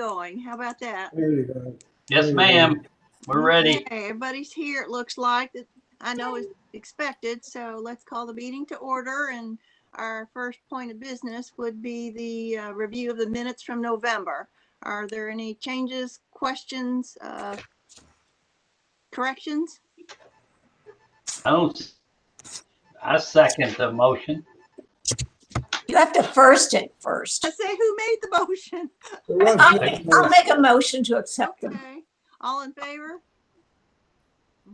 going. How about that? There you go. Yes, ma'am. We're ready. Okay, everybody's here. It looks like that. I know is expected. So let's call the meeting to order. And our first point of business would be the review of the minutes from November. Are there any changes, questions, corrections? I second the motion. You have to first it first. Let's say who made the motion. I'll make a motion to accept them. Okay, all in favor?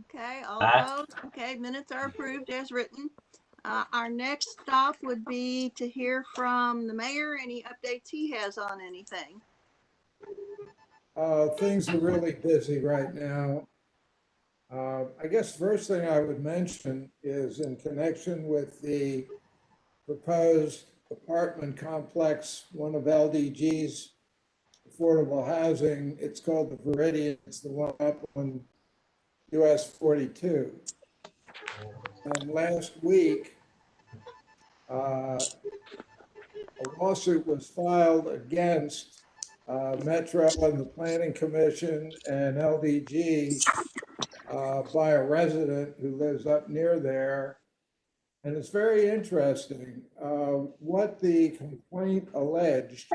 Okay, all Aye. opposed? Okay, minutes are approved as written. Our next stop would be to hear from the mayor, any updates he has on anything. Things are really busy right now. I guess first thing I would mention is in connection with the proposed apartment complex, one of LDG's affordable housing. It's called the Viridian. It's the one up on US 42. And last week, a lawsuit was filed against Metro and the Planning Commission and LDG by a resident who lives up near there. And it's very interesting. What the complaint alleged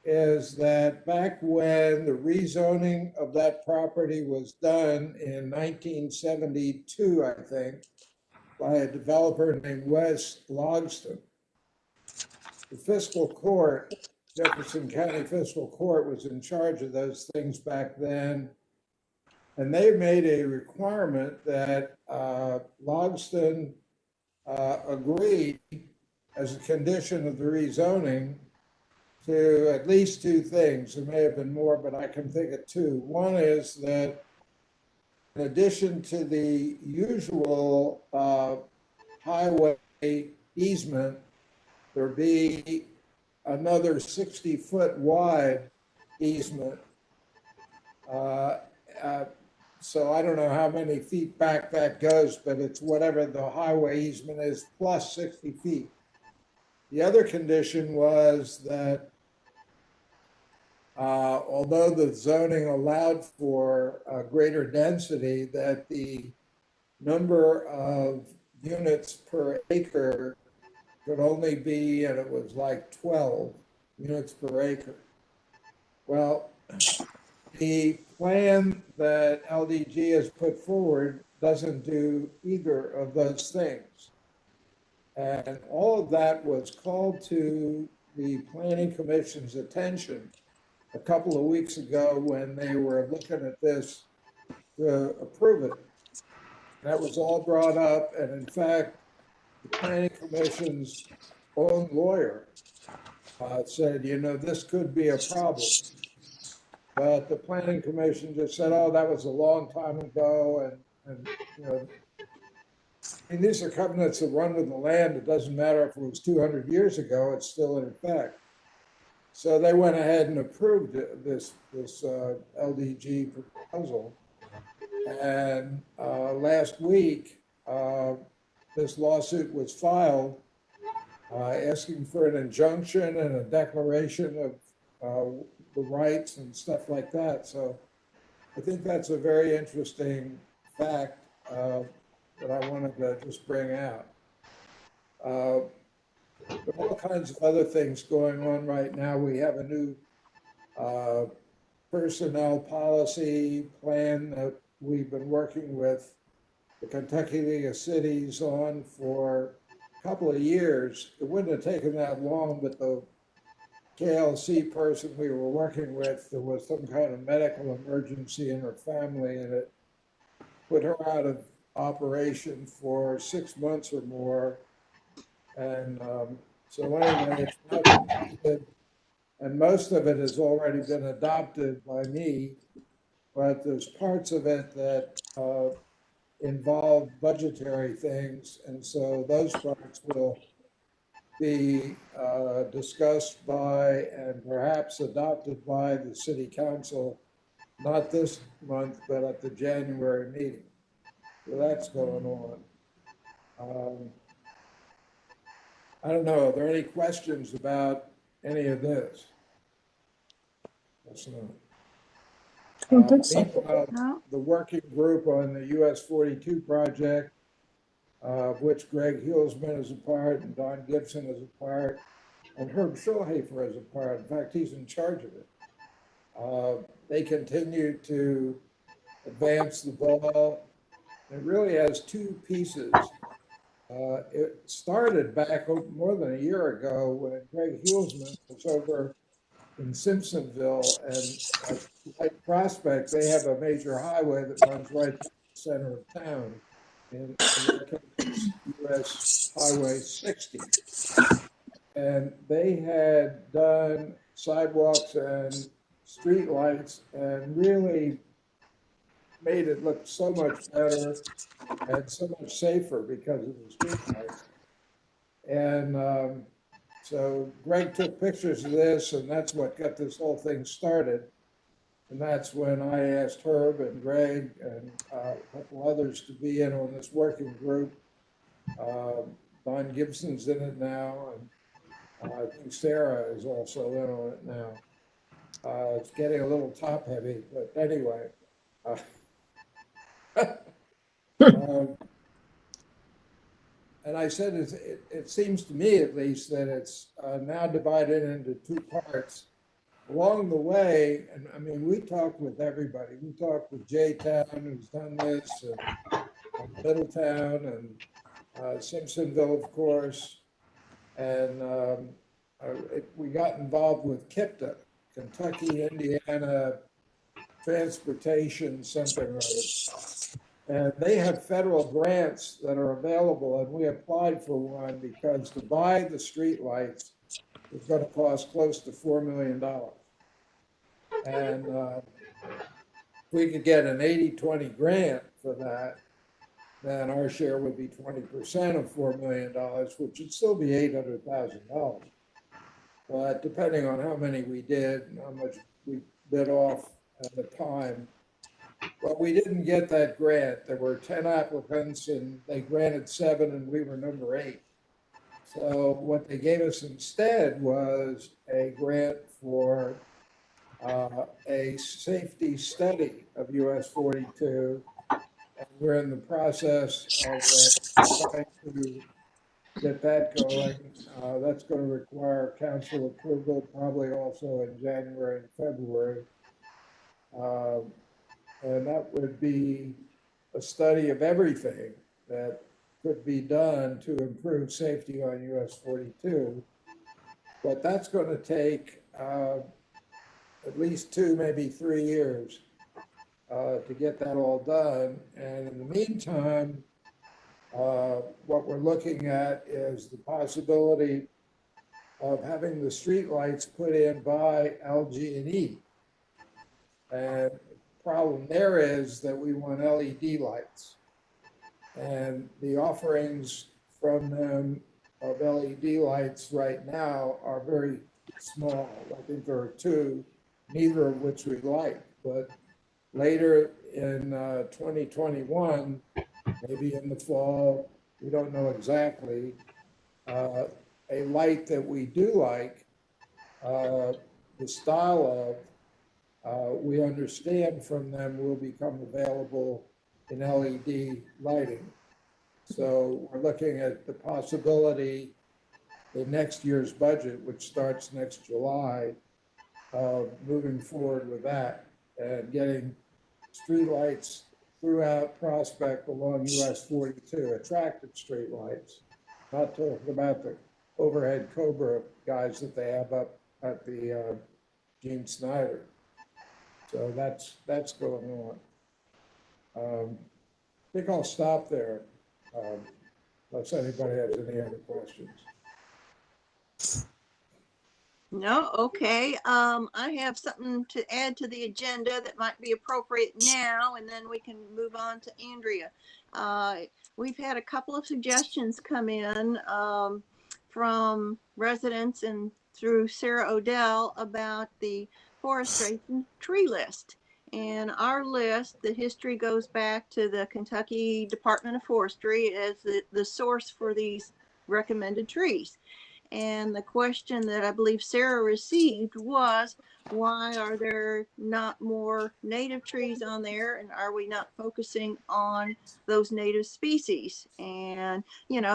is that back when the rezoning of that property was done in 1972, I think, by a developer named Wes Logston, the fiscal court, Jefferson County Fiscal Court, was in charge of those things back then. And they made a requirement that Logston agreed as a condition of the rezoning to at least two things. There may have been more, but I can think of two. One is that in addition to the usual highway easement, there be another 60-foot wide easement. So I don't know how many feet back that goes, but it's whatever the highway easement is plus 60 feet. The other condition was that although the zoning allowed for greater density, that the number of units per acre could only be, and it was like 12 units per acre. Well, the plan that LDG has put forward doesn't do either of those things. And all of that was called to the Planning Commission's attention a couple of weeks ago when they were looking at this to approve it. That was all brought up, and in fact, the Planning Commission's own lawyer said, you know, this could be a problem. But the Planning Commission just said, oh, that was a long time ago, and you know, I mean, these are covenants that run with the land. It doesn't matter if it was 200 years ago, it's still in effect. So they went ahead and approved this LDG proposal. And last week, this lawsuit was filed asking for an injunction and a declaration of the rights and stuff like that. So I think that's a very interesting fact that I wanted to just bring out. There are all kinds of other things going on right now. We have a new personnel policy plan that we've been working with the Kentucky League of Cities on for a couple of years. It wouldn't have taken that long, but the KLC person we were working with, there was some kind of medical emergency in her family, and it put her out of operation for 6 months or more. And so anyway, it's not completed, and most of it has already been adopted by me, but there's parts of it that involve budgetary things, and so those parts will be discussed by and perhaps adopted by the city council, not this month, but at the January meeting. So that's going on. I don't know, are there any questions about any of this? us know. I don't think so. Meanwhile, No? the working group on the US 42 project, of which Greg Hulsman is a part and Don Gibson is a part, and Herb Schulhafer is a part. In fact, he's in charge of it. They continue to advance the ball. It really has two pieces. It started back more than a year ago when Greg Hulsman was over in Simpsonville, and at Light Prospect, they have a major highway that runs right through the center of town. In their case, it's US Highway 60. And they had done sidewalks and streetlights and really made it look so much better and so much safer because of the streetlights. And so Greg took pictures of this, and that's what got this whole thing started. And that's when I asked Herb and Greg and a couple others to be in on this working group. Don Gibson's in it now, and I think Sarah is also in on it now. It's getting a little top heavy, but anyway. And I said, it seems to me at least that it's now divided into two parts. Along the way, and I mean, we talked with everybody. We talked with J-Town, who's done this, and Middletown, and Simpsonville, of course. And we got involved with KIPTA, Kentucky, Indiana, Transportation, something or other. And they have federal grants that are available, and we applied for one because to buy the streetlights is going to cost close to $4 million. And if we could get an 80-20 grant for that, then our share would be 20% of $4 million, which would still be $800,000. But depending on how many we did and how much we bid off at the time, well, we didn't get that grant. There were 10 applicants and they granted 7 and we were number 8. So what they gave us instead was a grant for a safety study of US 42. And we're in the process of trying to get that going. That's going to require council approval, probably also in January and February. And that would be a study of everything that could be done to improve safety on US 42. But that's going to take at least 2, maybe 3 years to get that all done. And in the meantime, what we're looking at is the possibility of having the streetlights put in by LG&E. And the problem there is that we want LED lights. And the offerings from them of LED lights right now are very small. I think there are 2, neither of which we like. But later in 2021, maybe in the fall, we don't know exactly, a light that we do like, the style of, we understand from them will become available in LED lighting. So we're looking at the possibility in next year's budget, which starts next July, of moving forward with that and getting streetlights throughout Prospect along US 42, attractive streetlights. Not talking about the overhead Cobra guys that they have up at the Gene Snyder. So that's going on. I think I'll stop there, unless anybody has any other questions. No, okay. I have something to add to the agenda that might be appropriate now, and then we can move on to Andrea. We've had a couple of suggestions come in from residents and through Sarah Odell about the Forestation tree list. And our list, the history goes back to the Kentucky Department of Forestry as the source for these recommended trees. And the question that I believe Sarah received was, why are there not more native trees on there? And are we not focusing on those native species? And,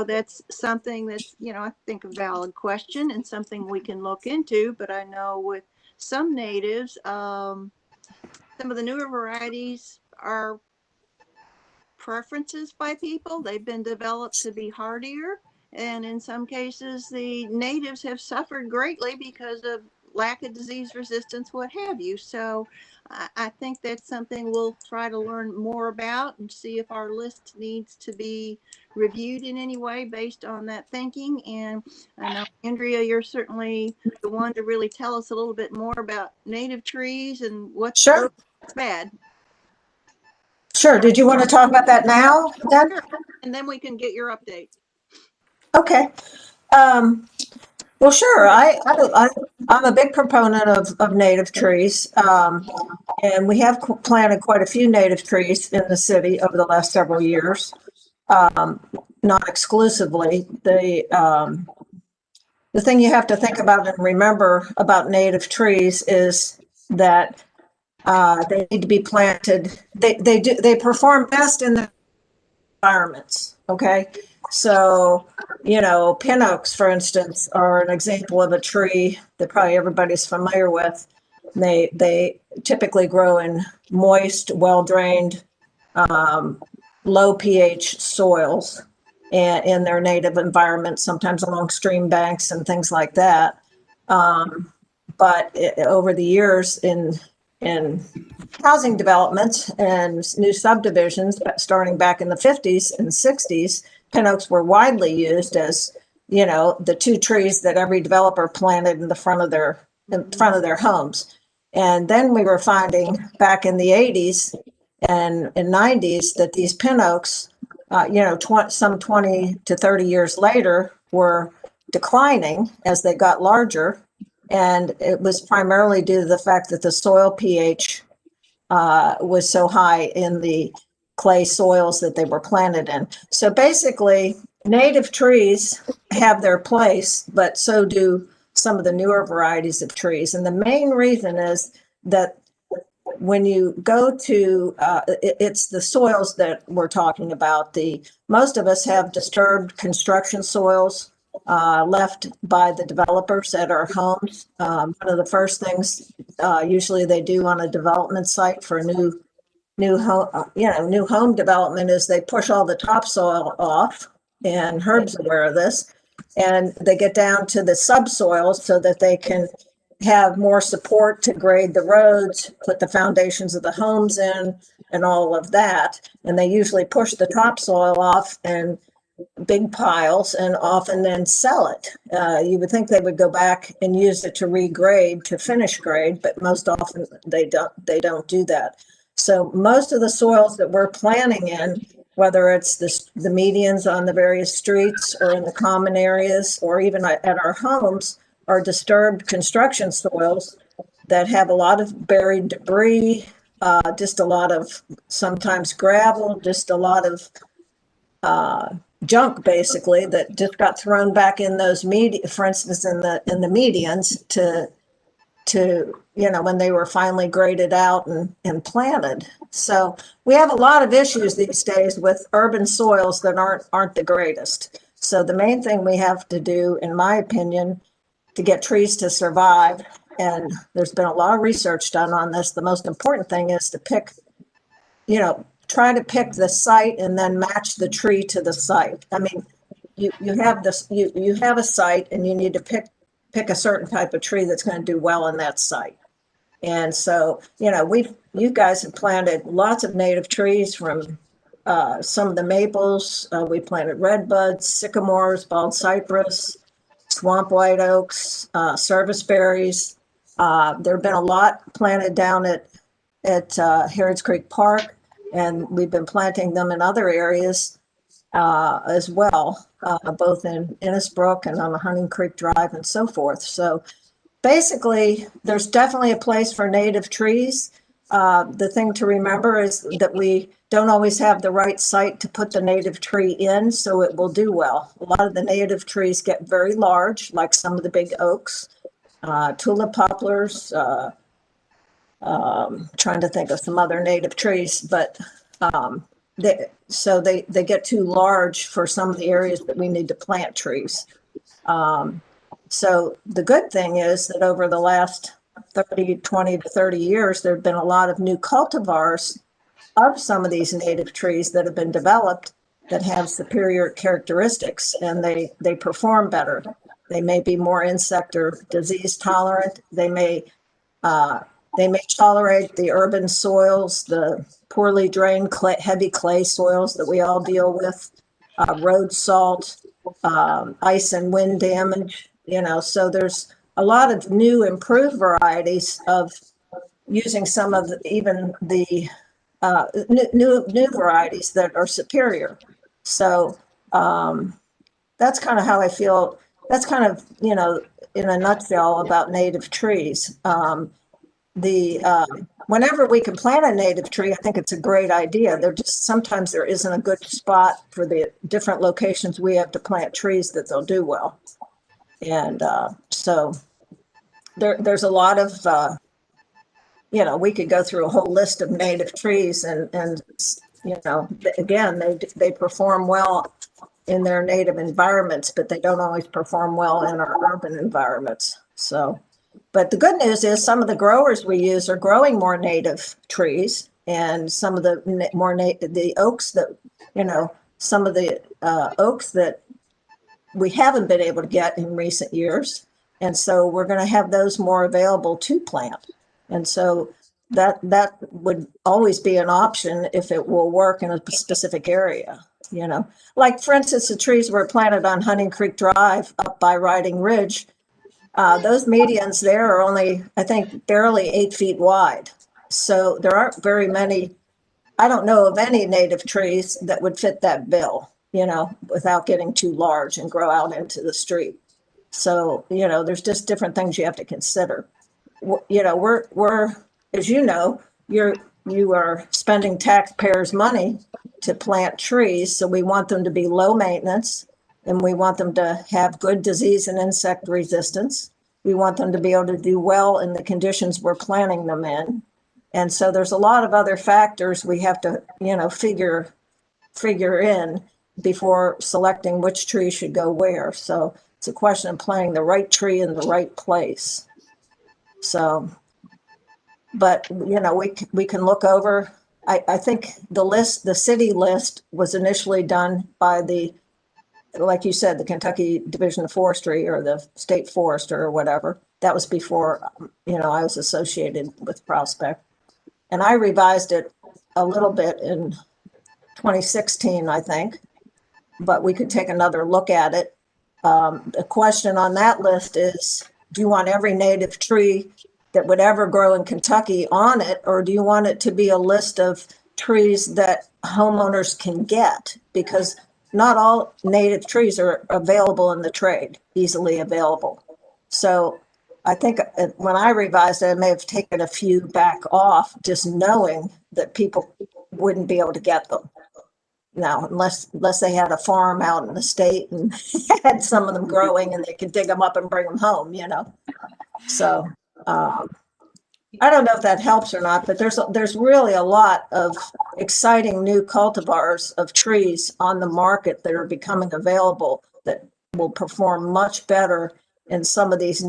that's something that's, I think a valid question and something we can look into. But I know with some natives, some of the newer varieties are preferences by people. They've been developed to be hardier. And in some cases, the natives have suffered greatly because of lack of disease resistance, what have you. So I think that's something we'll try to learn more about and see if our list needs to be reviewed in any way based on that thinking. And I know, Andrea, you're certainly the one to really tell us a little bit more about native trees and what's Sure. good, what's bad. Sure. Did you want to talk about that now then? Sure. And then we can get your update. Okay. Well, sure. I'm a big proponent of native trees. And we have planted quite a few native trees in the city over the last several years. Not exclusively. The thing you have to think about and remember about native trees is that they need to be planted. They perform best in the environments. Okay, so pin oaks, for instance, are an example of a tree that probably everybody's familiar with. They typically grow in moist, well drained, low pH soils, and in their native environment, sometimes along stream banks and things like that. But over the years in housing development and new subdivisions, starting back in the 50s and 60s, pin oaks were widely used as, the two trees that every developer planted in front of their homes. And then we were finding back in the 80s and 90s that these pin oaks, some 20 to 30 years later, were declining as they got larger. And it was primarily due to the fact that the soil pH was so high in the clay soils that they were planted in. So basically, native trees have their place, but so do some of the newer varieties of trees. And the main reason is that when you go to, it's the soils that we're talking about. Most of us have disturbed construction soils left by the developers at our homes. One of the first things usually they do on a development site for a new home development is they push all the topsoil off, and Herb's aware of this, and they get down to the subsoil so that they can have more support to grade the roads, put the foundations of the homes in, and all of that. And they usually push the topsoil off in big piles and often then sell it. You would think they would go back and use it to regrade, to finish grade, but most often they don't do that. So most of the soils that we're planting in, whether it's the medians on the various streets or in the common areas or even at our homes, are disturbed construction soils that have a lot of buried debris, just a lot of sometimes gravel, just a lot of junk basically that just got thrown back in those for instance, in the medians to when they were finally graded out and planted. So we have a lot of issues these days with urban soils that aren't the greatest. So the main thing we have to do, in my opinion, to get trees to survive, and there's been a lot of research done on this, the most important thing is to try to pick the site and then match the tree to the site. I mean, you have this, you have a site and you need to pick a certain type of tree that's going to do well in that site. And so, you guys have planted lots of native trees from some of the maples. We planted redbuds, sycamores, bald cypress, swamp white oaks, service berries. There have been a lot planted down at Harrods Creek Park, and we've been planting them in other areas as well, both in Innisbrook and on the Hunting Creek Drive and so forth. So basically, there's definitely a place for native trees. The thing to remember is that we don't always have the right site to put the native tree in, so it will do well. A lot of the native trees get very large, like some of the big oaks, tulip poplars, trying to think of some other native trees, but they get too large for some of the areas that we need to plant trees. So the good thing is that over the last 20 to 30 years, there have been a lot of new cultivars of some of these native trees that have been developed that have superior characteristics, and they perform better. They may be more insect or disease tolerant. They may tolerate the urban soils, the poorly drained heavy clay soils that we all deal with, road salt, ice and wind damage, so there's a lot of new improved varieties of using some of even the new varieties that are superior. So that's kind of how I feel. That's kind of, in a nutshell about native trees. Whenever we can plant a native tree, I think it's a great idea. Sometimes there isn't a good spot for the different locations we have to plant trees that they'll do well. And so there's a lot of, we could go through a whole list of native trees and again, they perform well in their native environments, but they don't always perform well in our urban environments. So, but the good news is some of the growers we use are growing more native trees, and some of the the oaks that, some of the oaks that we haven't been able to get in recent years. And so we're going to have those more available to plant. And so that would always be an option if it will work in a specific area, like for instance, the trees were planted on Hunting Creek Drive up by Riding Ridge. Those medians there are only, I think, barely 8 feet wide. So there aren't very many, I don't know of any native trees that would fit that bill, without getting too large and grow out into the street. So, there's just different things you have to consider. We're, as you are spending taxpayers' money to plant trees. So we want them to be low maintenance, and we want them to have good disease and insect resistance. We want them to be able to do well in the conditions we're planting them in. And so there's a lot of other factors we have to, figure in before selecting which tree should go where. So it's a question of planting the right tree in the right place. So, but, we can look over, I think the city list was initially done by like you said, the Kentucky Division of Forestry or the State Forester or whatever. That was before, I was associated with Prospect. And I revised it a little bit in 2016, I think, but we could take another look at it. The question on that list is, do you want every native tree that would ever grow in Kentucky on it, or do you want it to be a list of trees that homeowners can get? Because not all native trees are available in the trade, easily available. So I think when I revised it, I may have taken a few back off, just knowing that people wouldn't be able to get them. Now, unless they had a farm out in the state and had some of them growing and they could dig them up and bring them home, So I don't know if that helps or not, but there's really a lot of exciting new cultivars of trees on the market that are becoming available that will perform much better in some of these,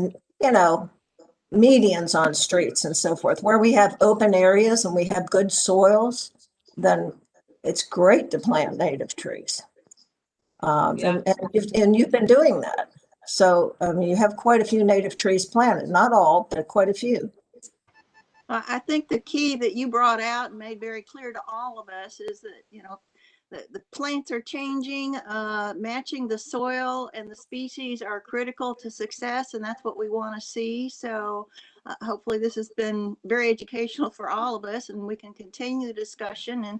medians on streets and so forth. Where we have open areas and we have good soils, then it's great to plant native trees. And you've been doing that. So you have quite a few native trees planted, not all, but quite a few. I think the key that you brought out and made very clear to all of us is that, the plants are changing, matching the soil and the species are critical to success, and that's what we want to see. So hopefully this has been very educational for all of us, and we can continue the discussion. And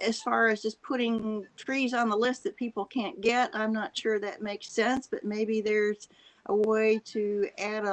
as far as just putting trees on the list that people can't get, I'm not sure that makes sense, but maybe there's a way to add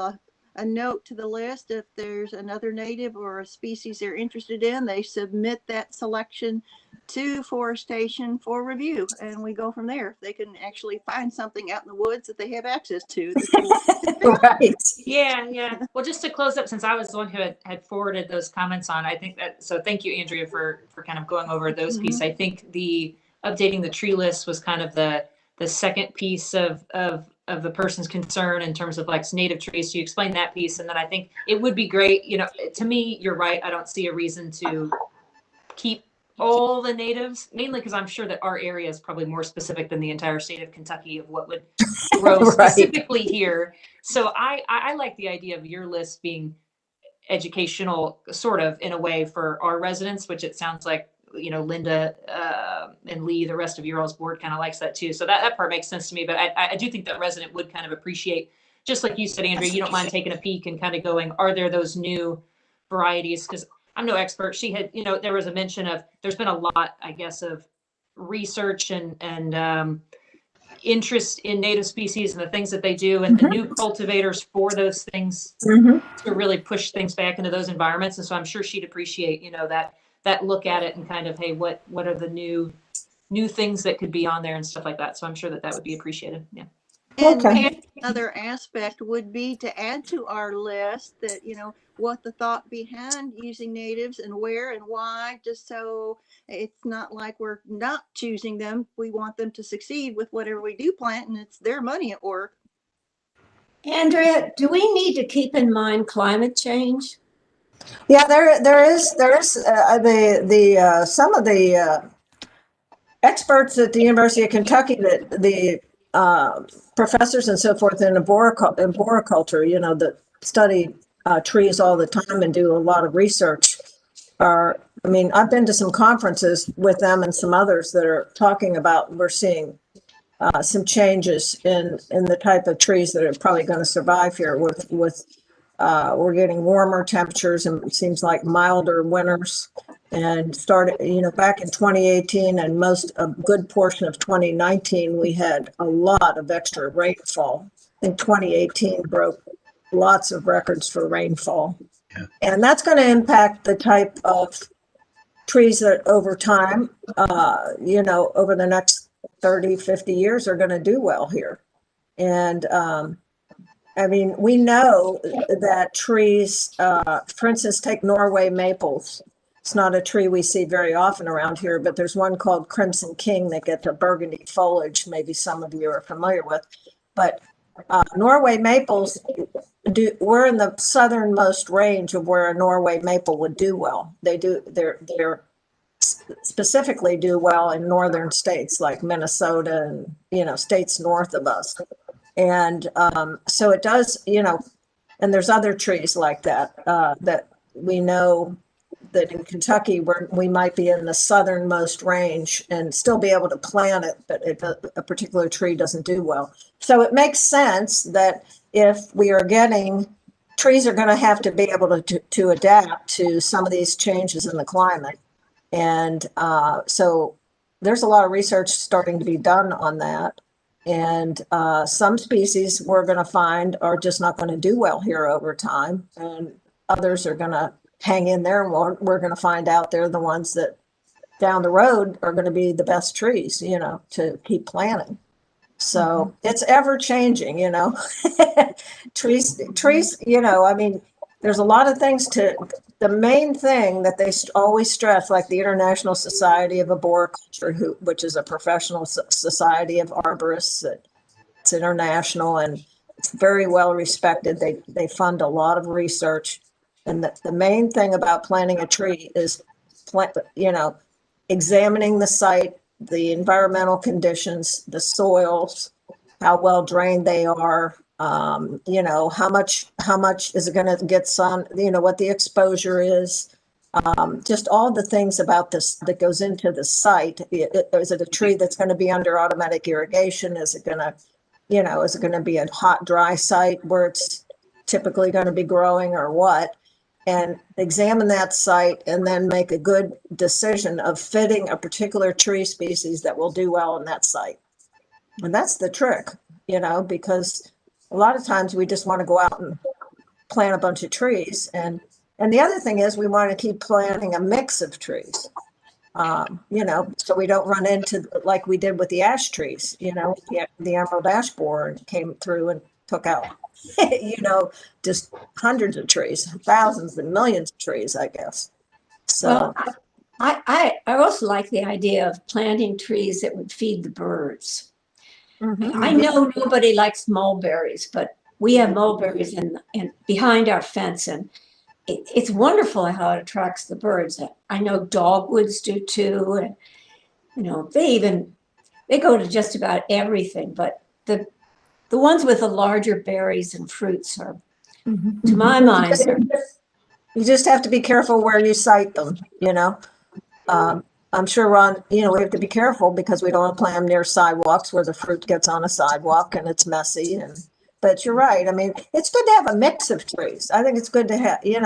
a note to the list. If there's another native or a species they're interested in, they submit that selection to Forestation for review, and we go from there. If they can actually find something out in the woods that they have access to that they want. Right. Yeah, yeah. Well, just to close up, since I was the one who had forwarded those comments on, I think that, so thank you, Andrea, for kind of going over those pieces. I think the updating the tree list was kind of the second piece of the person's concern in terms of like native trees. So you explained that piece. And then I think it would be great, you know, to me, you're right. I don't see a reason to keep all the natives, mainly because I'm sure that our area is probably more specific than the entire state of Kentucky of what would grow Right. specifically here. So I like the idea of your list being educational, sort of in a way for our residents, which it sounds like, you know, Linda and Lee, the rest of your all's board kind of likes that too. So that part makes sense to me. But I do think that resident would kind of appreciate, just like you said, Andrea, you don't mind taking a peek and kind of going, are there those new varieties? Because I'm no expert. She had, you know, there was a mention of, there's been a lot, I guess, of research and interest in native species and the things that they do, and the new cultivators for those things Mhm. to really push things back into those environments. And so I'm sure she'd appreciate, you know, that look at it and kind of, hey, what are the new things that could be on there and stuff like that. So I'm sure that would be appreciated. Yeah. And Okay. maybe another aspect would be to add to our list that, you know, what the thought behind using natives and where and why, just so it's not like we're not choosing them. We want them to succeed with whatever we do plant, and it's their money at work. Andrea, do we need to keep in mind climate change? Yeah, there is the some of the experts at the University of Kentucky, that the professors and so forth in arboriculture, you know, that study trees all the time and do a lot of research are, I mean, I've been to some conferences with them and some others that are talking about, we're seeing some changes in the type of trees that are probably going to survive here with we're getting warmer temperatures and it seems like milder winters, and started, you know, back in 2018 and a good portion of 2019, we had a lot of extra rainfall. I think 2018 broke lots of records for rainfall. Yeah. And that's going to impact the type of trees that over time, you know, over the next 30, 50 years are going to do well here. And I mean, we know that trees, for instance, take Norway maples. It's not a tree we see very often around here, but there's one called Crimson King that gets a burgundy foliage. Maybe some of you are familiar with. But Norway maples we're in the southernmost range of where a Norway maple would do well. They're specifically do well in northern states like Minnesota and, you know, states north of us. And so it does, you know, and there's other trees like that that we know that in Kentucky we might be in the southernmost range and still be able to plant it, but if a particular tree doesn't do well. So it makes sense that if we are getting, trees are going to have to be able to adapt to some of these changes in the climate. And so there's a lot of research starting to be done on that. And some species we're going to find are just not going to do well here over time. And others are going to hang in there. And we're going to find out they're the ones that down the road are going to be the best trees, you know, to keep planting. So it's ever changing, you know. trees, you know, I mean, there's a lot of things the main thing that they always stress, like the International Society of Arboriculture, which is a professional society of arborists, it's international and it's very well respected. They fund a lot of research. And the main thing about planting a tree is, you know, examining the site, the environmental conditions, the soils, how well drained they are, you know, how much is it going to get sun, you know, what the exposure is, just all the things about this that goes into the site. Is it a tree that's going to be under automatic irrigation? Is it going to, you know, is it going to be a hot, dry site where it's typically going to be growing or what? And examine that site and then make a good decision of fitting a particular tree species that will do well in that site. And that's the trick, you know, because a lot of times we just want to go out and plant a bunch of trees. And the other thing is we want to keep planting a mix of trees. So we don't run into like we did with the ash trees, the emerald ash borer came through and took out, just hundreds of trees, thousands and millions of trees, I guess. So, Well, I also like the idea of planting trees that would feed the birds. mhm. I know nobody likes mulberries, but we have mulberries in behind our fence, and it's wonderful how it attracts the birds. I know dogwoods do too, and they go to just about everything. But the ones with the larger berries and fruits are, to my mind, You just have to be careful where you cite them. I'm sure, Ron, we have to be careful because we don't want to plant them near sidewalks where the fruit gets on a sidewalk and it's messy. But you're right. I mean, it's good to have a mix of trees. I think it's good to have, you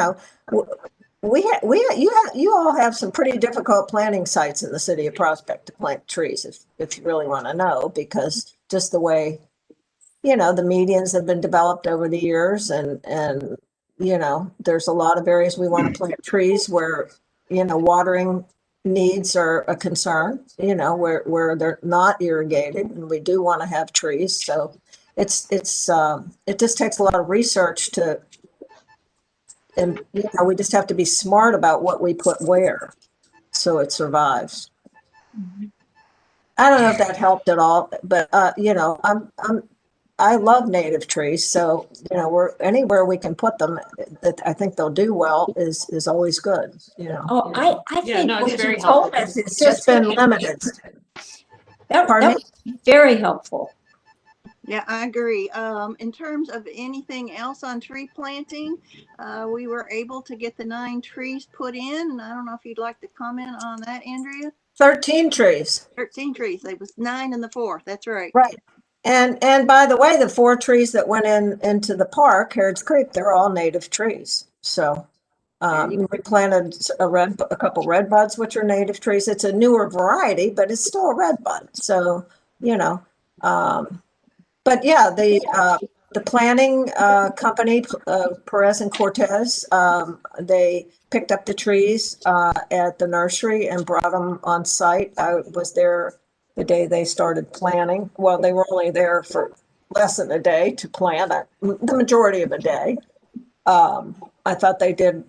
all have some pretty difficult planting sites in the city of Prospect to plant trees if you really want to know, because just the way, the medians have been developed over the years and there's a lot of areas we want to plant trees where, watering needs are a concern, where they're not irrigated, and we do want to have trees. So it just takes a lot of research and we just have to be smart about what we put where so it survives. I don't know if that helped at all, but I love native trees, so we're anywhere we can put them that I think they'll do well is always good. oh, I Yeah, think no, it's what very you told helpful. us is It's just been limited. that Pardon me? was very helpful. Yeah, I agree. In terms of anything else on tree planting, we were able to get the 9 trees put in. And I don't know if you'd like to comment on that, Andrea. 13 trees. 13 trees. It was 9 in the 4th. That's right. Right. And by the way, the 4 trees that went into the park, Harrods Creek, they're all native trees. So we planted a couple red buds, which are native trees. It's a newer variety, but it's still a red bud. So, but yeah, the planting company, Perez and Cortez, they picked up the trees at the nursery and brought them on site. I was there the day they started planting. Well, they were only there for less than a day to plant, the majority of a day. I thought they did,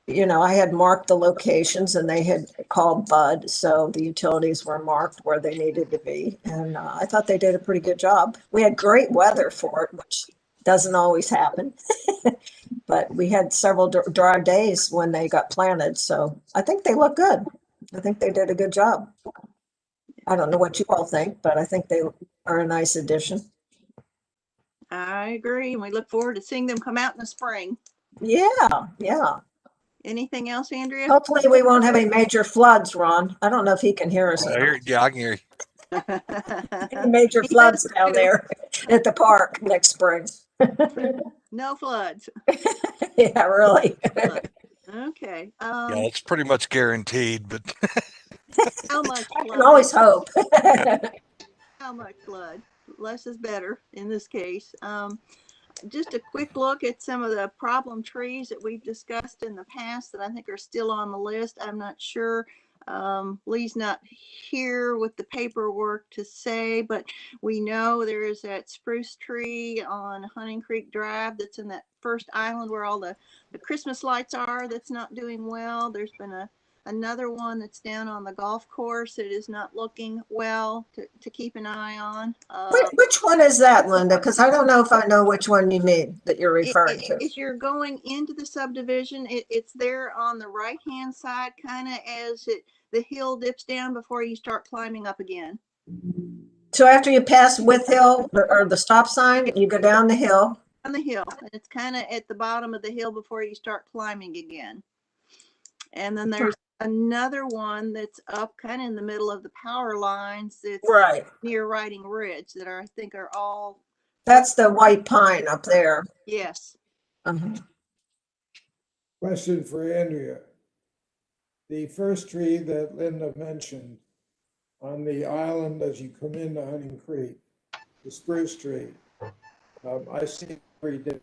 I had marked the locations and they had called Bud, so the utilities were marked where they needed to be. And I thought they did a pretty good job. We had great weather for it, which doesn't always happen. But we had several dry days when they got planted, so I think they look good. I think they did a good job. I don't know what you all think, but I think they are a nice addition. I agree. And we look forward to seeing them come out in the spring. Yeah. Anything else, Andrea? Hopefully we won't have any major floods, Ron. I don't know if he can hear us. Yeah, I can hear you. Any major He floods does down too. there at the park next spring. No floods. Yeah, really. Okay. Yeah, it's pretty much guaranteed, but How much I can flood? always hope. How much flood? Less is better in this case. Just a quick look at some of the problem trees that we've discussed in the past that I think are still on the list. I'm not sure. Lee's not here with the paperwork to say, but we know there is that spruce tree on Hunting Creek Drive that's in that first island where all the Christmas lights are that's not doing well. There's been another one that's down on the golf course that is not looking well to keep an eye on. Which one is that, Linda? Because I don't know if I know which one you mean that you're referring to. If you're going into the subdivision, it's there on the right hand side, kind of as the hill dips down before you start climbing up again. So after you pass With Hill or the stop sign, you go down the hill. On the hill, and it's kind of at the bottom of the hill before you start climbing again. And then there's another one that's up kind of in the middle of the power lines. It's Right. near Riding Ridge that I think are all. That's the white pine up there. Yes. Uh-huh. Question for Andrea. The first tree that Linda mentioned on the island as you come into Hunting Creek, the spruce tree, I see every day.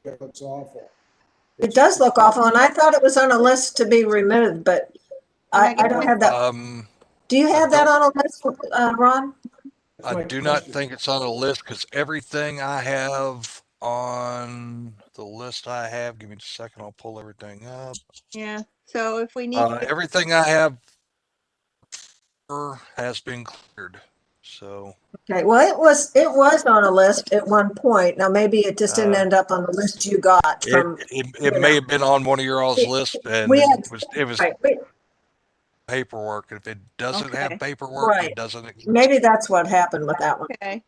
It looks awful. It does look awful, and I thought it was on a list to be removed, but I don't have that. Do you I have that don't- on a list, Ron? That's I my do not question. think it's on the list because everything I have on the list I have, give me just a second, I'll pull everything up. Yeah, so if we need to get, Everything I have has been cleared. So Okay, well, it was on a list at one point. Now, maybe it just didn't uh, end up on the list you got it, from, it you may know. have been on one of your all's lists and We then had, it was right, paperwork. If it doesn't have okay, paperwork, right. it doesn't exist. Maybe that's what happened with that one. okay.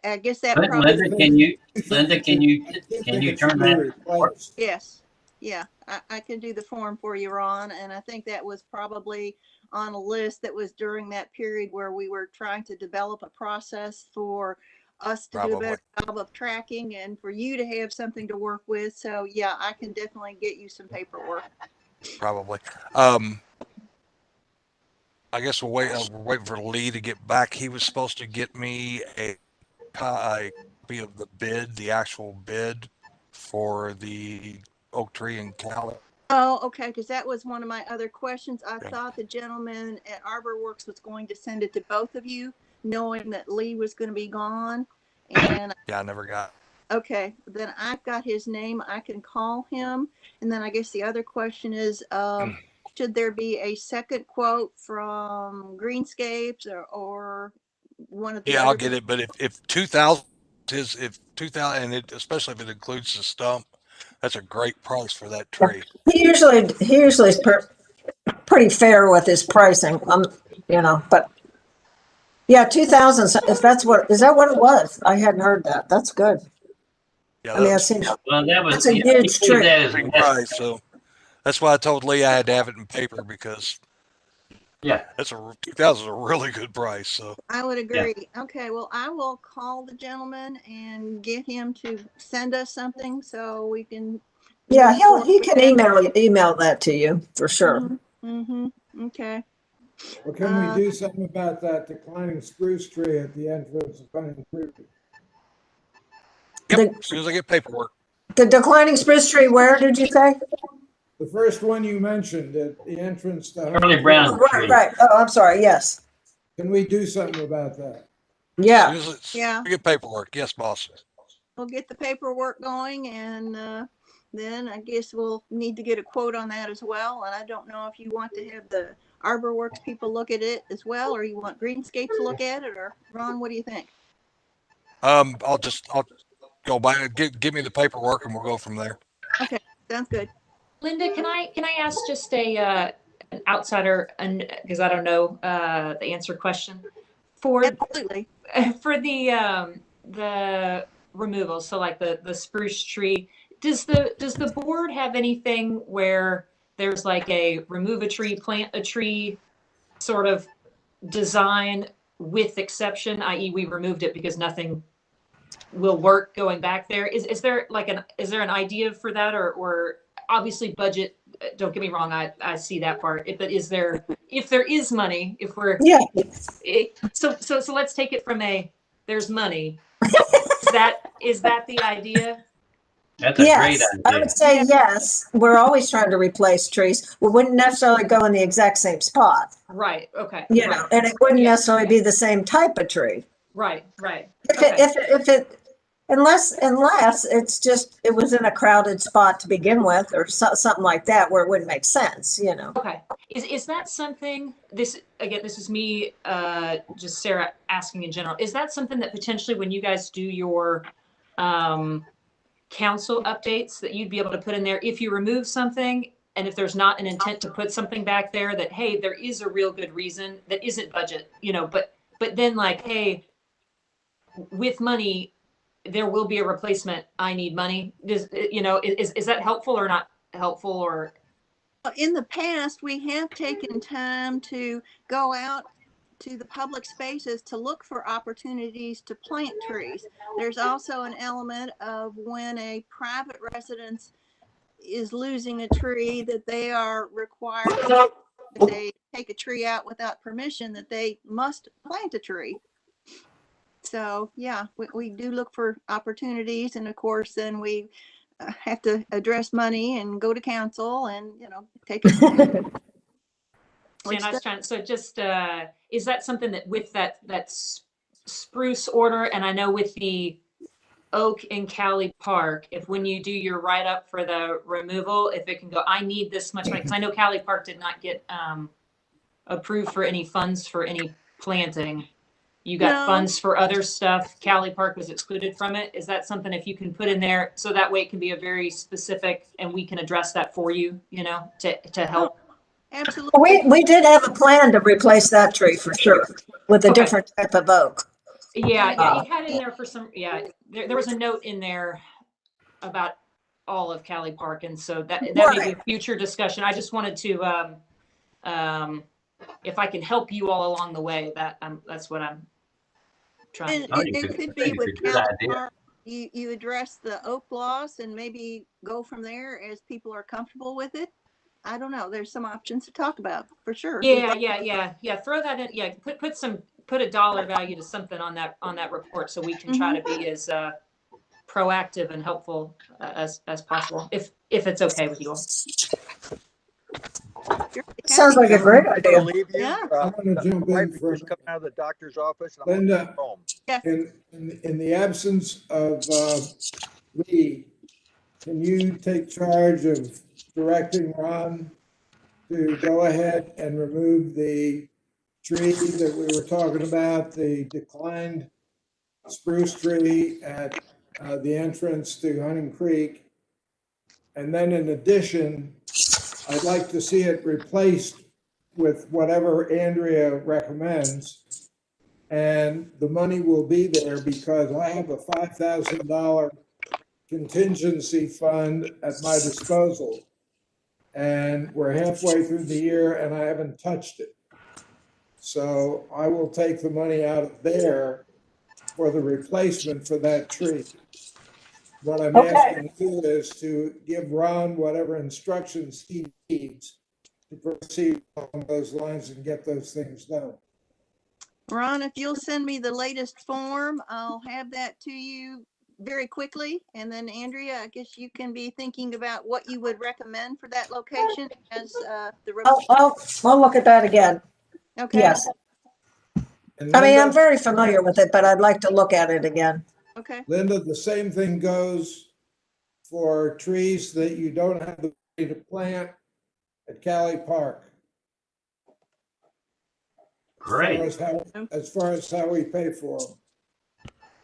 I guess that But probably, Linda, can you, Linda, can you Think it should turn be that? replaced. yes. Yeah, I can do the form for you, Ron, and I think that was probably on a list that was during that period where we were trying to develop a process for us to do a Probably. better job of tracking and for you to have something to work with. So yeah, I can definitely get you some paperwork. Probably. I guess we're waiting for Lee to get back. He was supposed to get me a copy of the bid, the actual bid for the oak tree in Cali. Oh, okay, because that was one of my other questions. I thought the gentleman at Arbor Works was going to send it to both of you, knowing that Lee was going to be gone. And Yeah, I never got. okay, then I've got his name. I can call him. And then I guess the other question is, should there be a second quote from Greenscapes or one of the Yeah, I'll other? get it. But if 2000 is if 2000 and it especially if it includes the stump, that's a great price for that tree. He usually is pretty fair with his pricing, but yeah, 2000, if is that what it was? I hadn't heard that. That's good. Yeah, I mean, that's Well, that was, that's a yeah, he huge gave tree. that as a big an price. So that's why I told Lee I had to have it in paper because yeah, that's 2000 is a really good price. So I would yeah. agree. Okay, well, I will call the gentleman and get him to send us something so we can Yeah, move forward he with can that. email that to you for sure. Mm-hmm. Okay. Well, can we do something about that declining spruce tree at the entrance of Pine Creek? yep, The as soon as I get paperwork. the declining spruce tree, where did you say? The first one you mentioned at the entrance to Charlie Hunting Brown Creek. Right, tree. right. Oh, I'm sorry. Yes. Can we do something about that? As Yeah. soon as Yeah. I get paperwork, yes, boss. We'll get the paperwork going and then I guess we'll need to get a quote on that as well. And I don't know if you want to have the Arbor Works people look at it as well, or you want Greenscape to look at it, or Ron, what do you think? I'll go by give me the paperwork and we'll go from there. Okay, sounds good. Linda, can I ask just an outsider, and because I don't know the answer question for Absolutely. for the removal, so like the spruce tree, does the board have anything where there's like a remove a tree, plant a tree sort of design with exception, i.e. we removed it because nothing will work going back there? Is there like is there an idea for that, or obviously budget, don't get me wrong, I see that part, but is there, if there is money, if we're, Yeah. so let's take it from there's money. Is that the idea? That's a great Yes, I would idea. say Yeah. yes. We're always trying to replace trees. We wouldn't necessarily go in the exact same spot, Right, okay, right, and it wouldn't Yeah. necessarily be the same type of tree. right, If okay. unless it was in a crowded spot to begin with, or something like that, where it wouldn't make sense. Okay. Is that something, this, again, this is me, just Sarah asking in general, is that something that potentially when you guys do your council updates that you'd be able to put in there if you remove something and if there's not an intent to put something back there, that, hey, there is a real good reason that isn't budget, but then like, hey, with money, there will be a replacement. I need money. Is that helpful or not helpful, or? In the past, we have taken time to go out to the public spaces to look for opportunities to plant trees. There's also an element of when a private residence is losing a tree that they are required to, if they take a tree out without permission, that they must plant a tree. So yeah, we do look for opportunities, and of course then we have to address money and go to council and, take it. And Which I was trying, so just, is that something that with that spruce order, and I know with the oak in Cali Park, if when you do your write-up for the removal, if it can go, I need this much money, because I know Cali Park did not get approved for any funds for any planting. You got No. funds for other stuff. Cali Park was excluded from it. Is that something if you can put in there, so that way it can be a very specific, and we can address that for you, to help? Absolutely. We did have a plan to replace that tree for sure with a Okay. different type of oak. Yeah, you had in there for some, there was a note in there about all of Cali Park, and so that may be a future discussion. I just wanted to, if I can help you all along the way, that's what I'm trying to And do. it could be with It's a good Cali idea. Park. You address the oak loss and maybe go from there as people are comfortable with it. I don't know. There's some options to talk about for sure. Yeah. Throw that in. Yeah, put a dollar value to something on that report, so we can try to be as proactive and helpful as possible, if it's okay with you all. Sure. Sounds like a great I'm idea. gonna leave you. Yeah. I'm gonna jump My in wife for is just coming out of the doctor's office. And I'm Linda. home. Yeah. In the absence of Lee, can you take charge of directing Ron to go ahead and remove the tree that we were talking about, the declined spruce tree at the entrance to Hunting Creek? And then in addition, I'd like to see it replaced with whatever Andrea recommends. And the money will be there because I have a $5,000 contingency fund at my disposal. And we're halfway through the year and I haven't touched it. So I will take the money out of there for the replacement for that tree. What I'm asking you is to give Ron whatever instructions he needs to proceed along those lines and get those things done. Ron, if you'll send me the latest form, I'll have that to you very quickly. And then Andrea, I guess you can be thinking about what you would recommend for that location as I'll look at that again. Okay. Yes. And I mean, I'm Linda, very familiar with it, but I'd like to look at it again. Okay. Linda, the same thing goes for trees that you don't have the money to plant at Cali Park. Great, As far as how we pay for them.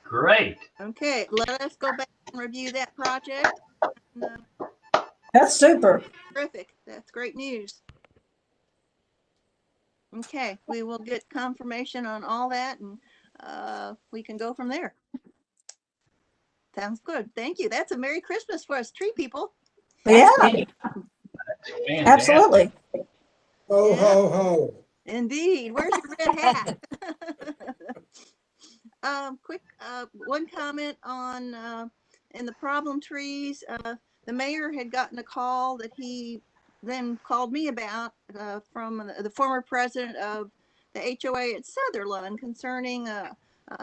great. Okay. Let us go back and review that project. That's super. Terrific. That's great news. Okay. We will get confirmation on all that and we can go from there. Sounds good. Thank you. That's a Merry Christmas for us tree people. Yeah, Fantastic. absolutely. Ho, Yeah. ho, ho. Indeed. Where's your red hat? Quick, one comment on in the problem trees. The mayor had gotten a call that he then called me about from the former president of the HOA at Sutherland concerning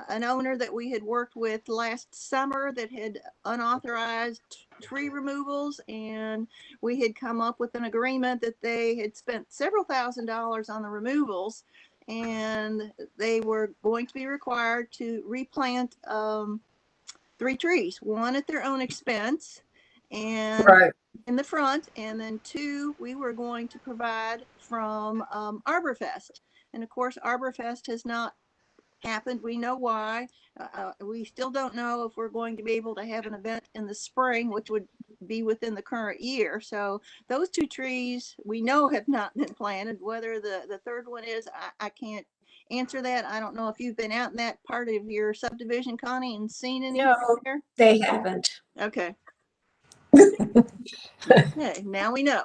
an owner that we had worked with last summer that had unauthorized tree removals, and we had come up with an agreement that they had spent several $1,000s on the removals, and they were going to be required to replant 3 trees, one at their own expense and in the front, and then 2 we were going to provide from Arborfest. And of course, Arborfest has not happened. We know why. We still don't know if we're going to be able to have an event in the spring, which would be within the current year. So those 2 trees we know have not been planted. Whether the third one is, I can't answer that. I don't know if you've been out in that part of your subdivision, Connie, and seen any there. They haven't. Okay. Okay, now we know.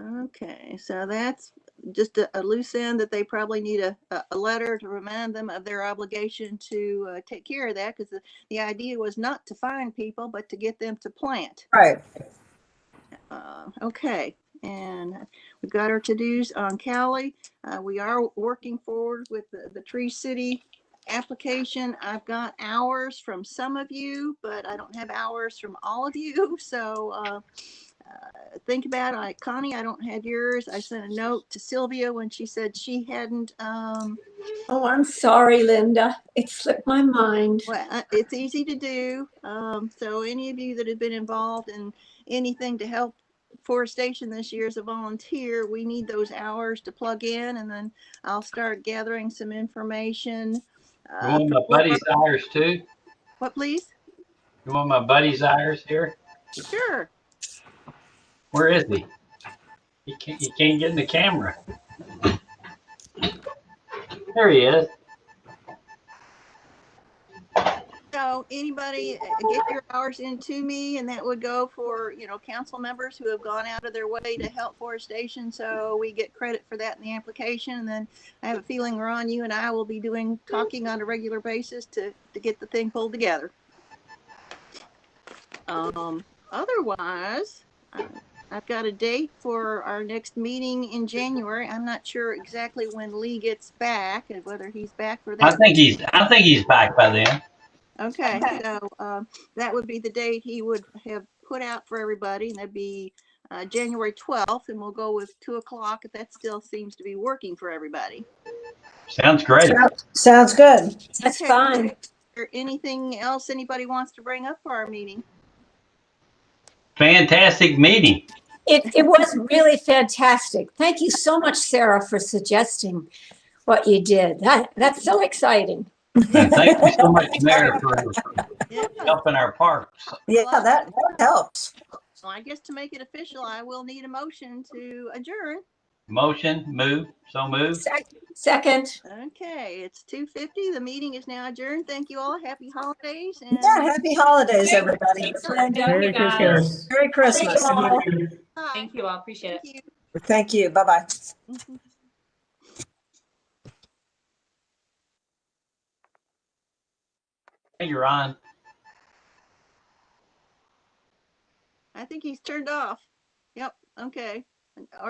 Okay, so that's just a loose end that they probably need a letter to remind them of their obligation to take care of that, because the idea was not to fine people, but to get them to plant. Right. Okay, and we've got our to-dos on Cali. We are working forward with the Tree City application, I've got hours from some of you, but I don't have hours from all of you. So think about it. Connie, I don't have yours. I sent a note to Sylvia when she said she hadn't. Oh, I'm sorry, Linda. It slipped my mind. Well, it's easy to do. So any of you that have been involved in anything to help Forestation this year as a volunteer, we need those hours to plug in, and then I'll start gathering some information. You want my buddy's hours too? What, please? You want my buddy's hours here? Sure. Where is he? He can't get in the camera. There he is. So anybody get your hours into me, and that would go for, council members who have gone out of their way to help Forestation. So we get credit for that in the application. And then I have a feeling, Ron, you and I will be talking on a regular basis to get the thing pulled together. Otherwise, I've got a date for our next meeting in January. I'm not sure exactly when Lee gets back and whether he's back for I that. think he's back by then. Okay, so that would be the date he would have put out for everybody, and that'd be January 12th, and we'll go with 2:00 if that still seems to be working for everybody. Sounds great. Sounds good. That's Okay. fine. Is there anything else anybody wants to bring up for our meeting? Fantastic meeting. It was really fantastic. Thank you so much, Sarah, for suggesting what you did. That's so exciting. And thank you so much, Mayor, for Yeah. helping our parks. Yeah, that helps. Well, I guess to make it official, I will need a motion to adjourn. Motion, move, so move. Second. Okay, it's 2:50. The meeting is now adjourned. Thank you all. Happy holidays. And Yeah, happy holidays, everybody. Thanks, Linda. Merry Christmas. Merry Christmas. bye. Thank you all. Appreciate it. Thank you. Thank you. Bye-bye. Mhm. Hey, you're on. I think he's turned off. Yep. Okay.